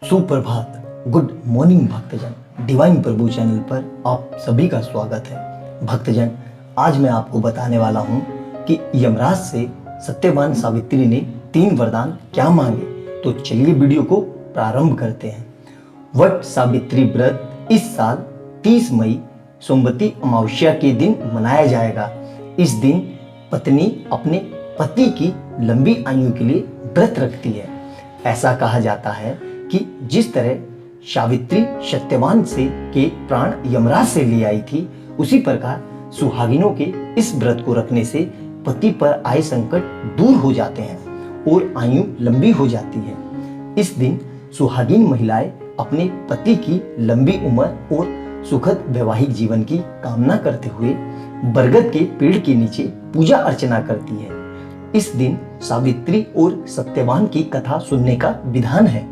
सुप्रभात, good morning भक्तजन। Divine प्रभु channel पर आप सभी का स्वागत है। भक्तजन, आज मैं आपको बताने वाला हूँ कि यमराज से सत्यवान सावित्री ने 3 वरदान क्या मांगे। तो चलिए वीडियो को प्रारंभ करते हैं। वट सावित्री व्रत इस साल 30 मई सोमवती अमावस्या के दिन मनाया जाएगा। इस दिन पत्नी अपने पति की लंबी आयु के लिए व्रत रखती है। ऐसा कहा जाता है कि जिस तरह सावित्री सत्यवान से के प्राण यमराज से ले आई थी, उसी प्रकार सुहागिनों के इस व्रत को रखने से पति पर आए संकट दूर हो जाते हैं और आयु लंबी हो जाती है। इस दिन सुहागिन महिलाएं अपने पति की लंबी उम्र और सुखद वैवाहिक जीवन की कामना करते हुए बरगद के पेड़ के नीचे पूजा अर्चना करती है। इस दिन सावित्री और सत्यवान की कथा सुनने का विधान है।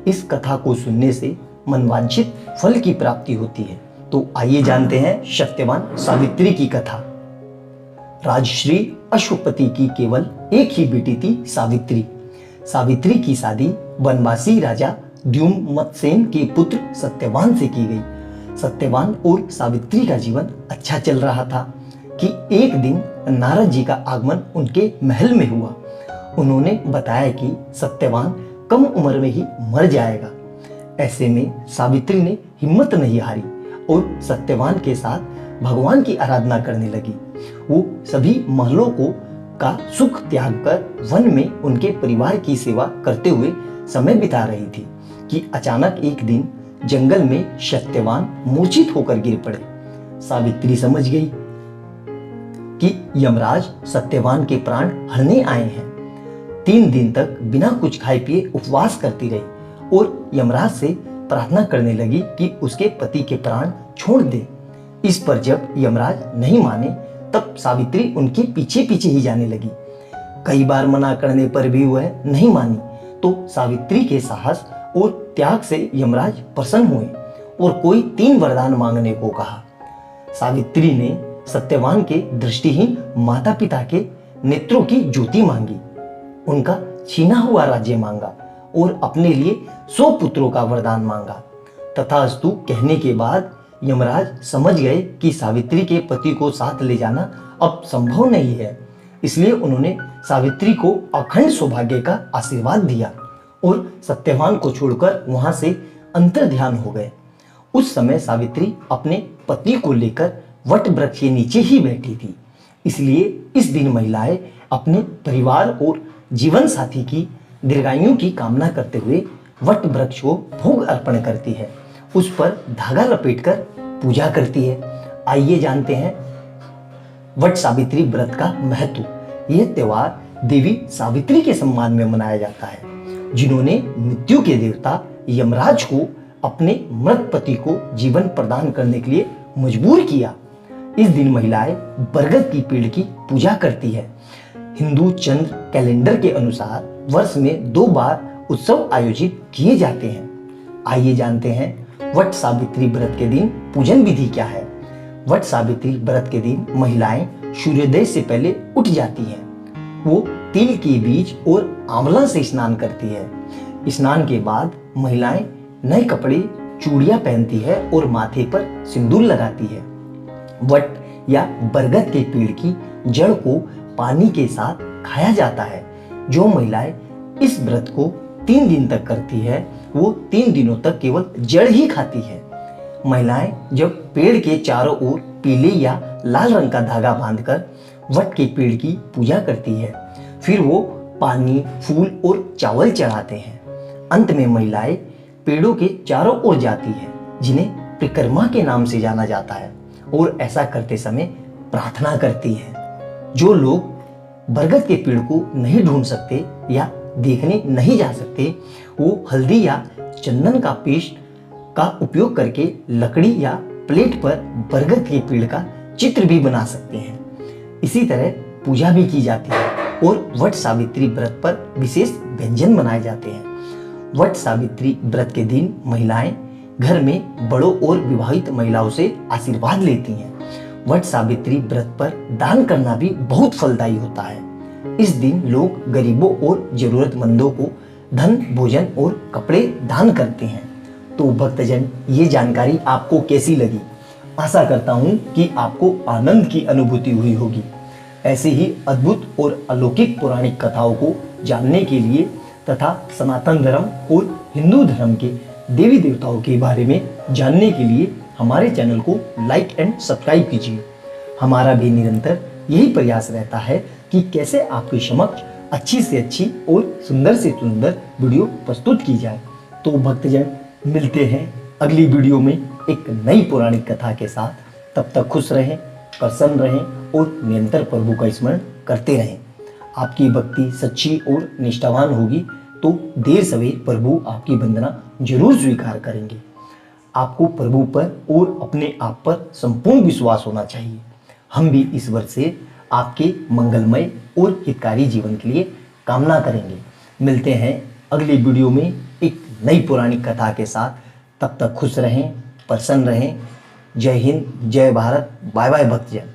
इस कथा को सुनने से मनवांछित फल की प्राप्ति होती है। तो आइए जानते हैं सत्यवान सावित्री की कथा। राजश्री अश्वपति की केवल एक ही बेटी थी, सावित्री। सावित्री की शादी वनवासी राजा द्युम्नसेन के पुत्र सत्यवान से की गई। सत्यवान और सावित्री का जीवन अच्छा चल रहा था कि एक दिन नारद जी का आगमन उनके महल में हुआ। उन्होंने बताया कि सत्यवान कम उम्र में ही मर जाएगा। ऐसे में सावित्री ने हिम्मत नहीं हारी और सत्यवान के साथ भगवान की आराधना करने लगी। वो सभी महलों का सुख त्याग कर वन में उनके परिवार की सेवा करते हुए समय बिता रही थी कि अचानक एक दिन जंगल में सत्यवान मूर्छित होकर गिर पड़े। सावित्री समझ गई कि यमराज सत्यवान के प्राण हरने आए हैं। 3 दिन तक बिना कुछ खाए पिए उपवास करती रही और यमराज से प्रार्थना करने लगी कि उसके पति के प्राण छोड़ दे। इस पर जब यमराज नहीं माने, तब सावित्री उनके पीछे पीछे ही जाने लगी। कई बार मना करने पर भी वह नहीं मानी, तो सावित्री के साहस और त्याग से यमराज प्रसन्न हुए और कोई 3 वरदान मांगने को कहा। सावित्री ने सत्यवान के दृष्टिहीन माता पिता के नेत्रों की ज्योति मांगी, उनका छीना हुआ राज्य मांगा और अपने लिए 100 पुत्रों का वरदान मांगा। तथास्तु कहने के बाद यमराज समझ गए कि सावित्री के पति को साथ ले जाना अब संभव नहीं है। इसलिए उन्होंने सावित्री को अखंड सौभाग्य का आशीर्वाद दिया और सत्यवान को छोड़कर वहां से अंतर्ध्यान हो गए। उस समय सावित्री अपने पति को लेकर वट वृक्ष के नीचे ही बैठी थी। इसलिए इस दिन महिलाएं अपने परिवार और जीवन साथी की दीर्घायु की कामना करते हुए वट वृक्ष को भोग अर्पण करती है, उस पर धागा लपेटकर पूजा करती है। आइए जानते हैं वट सावित्री व्रत का महत्व। यह त्योहार देवी सावित्री के सम्मान में मनाया जाता है, जिन्होंने मृत्यु के देवता यमराज को अपने मृत पति को जीवन प्रदान करने के लिए मजबूर किया। इस दिन महिलाएं बरगद की पेड़ की पूजा करती है। हिंदू चंद्र कैलेंडर के अनुसार वर्ष में 2 बार उत्सव आयोजित किए जाते हैं। आइए जानते हैं वट सावित्री व्रत के दिन पूजन विधि क्या है। वट सावित्री व्रत के दिन महिलाएं सूर्योदय से पहले उठ जाती हैं। वो तिल के बीज और आंवला से स्नान करती है। स्नान के बाद महिलाएं नए कपड़े, चूड़ियां पहनती है और माथे पर सिंदूर लगाती है। वट या बरगद के पेड़ की जड़ को पानी के साथ खाया जाता है। जो महिलाएं इस व्रत को 3 दिन तक करती है, वो 3 दिनों तक केवल जड़ ही खाती है। महिलाएं जब पेड़ के चारों ओर पीले या लाल रंग का धागा बांधकर वट के पेड़ की पूजा करती है, फिर वो पानी, फूल और चावल चढ़ाते हैं। अंत में महिलाएं पेड़ों के चारों ओर जाती है, जिन्हें परिक्रमा के नाम से जाना जाता है, और ऐसा करते समय प्रार्थना करती है। जो लोग बरगद के पेड़ को नहीं ढूंढ सकते या देखने नहीं जा सकते, वो हल्दी या चंदन का पेस्ट का उपयोग करके लकड़ी या प्लेट पर बरगद के पेड़ का चित्र भी बना सकते हैं। इसी तरह पूजा भी की जाती है और वट सावित्री व्रत पर विशेष व्यंजन बनाए जाते हैं। वट सावित्री व्रत के दिन महिलाएं घर में बड़ों और विवाहित महिलाओं से आशीर्वाद लेती हैं। वट सावित्री व्रत पर दान करना भी बहुत फलदायी होता है। इस दिन लोग गरीबों और जरूरतमंदों को धन, भोजन और कपड़े दान करते हैं। तो भक्तजन, ये जानकारी आपको कैसी लगी? आशा करता हूँ कि आपको आनंद की अनुभूति हुई होगी। ऐसे ही अद्भुत और अलौकिक पौराणिक कथाओं को जानने के लिए तथा सनातन धर्म और हिंदू धर्म के देवी देवताओं के बारे में जानने के लिए हमारे चैनल को लाइक एंड सब्सक्राइब कीजिए। हमारा भी निरंतर यही प्रयास रहता है कि कैसे आपके समक्ष अच्छी से अच्छी और सुंदर से सुंदर वीडियो प्रस्तुत की जाए। तो भक्तजन, मिलते हैं अगली वीडियो में एक नई पौराणिक कथा के साथ। तब तक खुश रहें, प्रसन्न रहें और निरंतर प्रभु का स्मरण करते रहें। आपकी भक्ति सच्ची और निष्ठावान होगी तो देर सवेर प्रभु आपकी वंदना जरूर स्वीकार करेंगे। आपको प्रभु पर और अपने आप पर संपूर्ण विश्वास होना चाहिए। हम भी इस वर्ष से आपके मंगलमय और हितकारी जीवन के लिए कामना करेंगे। मिलते हैं अगली वीडियो में एक नई पौराणिक कथा के साथ। तब तक खुश रहें, प्रसन्न रहें। जय हिंद, जय भारत। बाय बाय भक्तजन।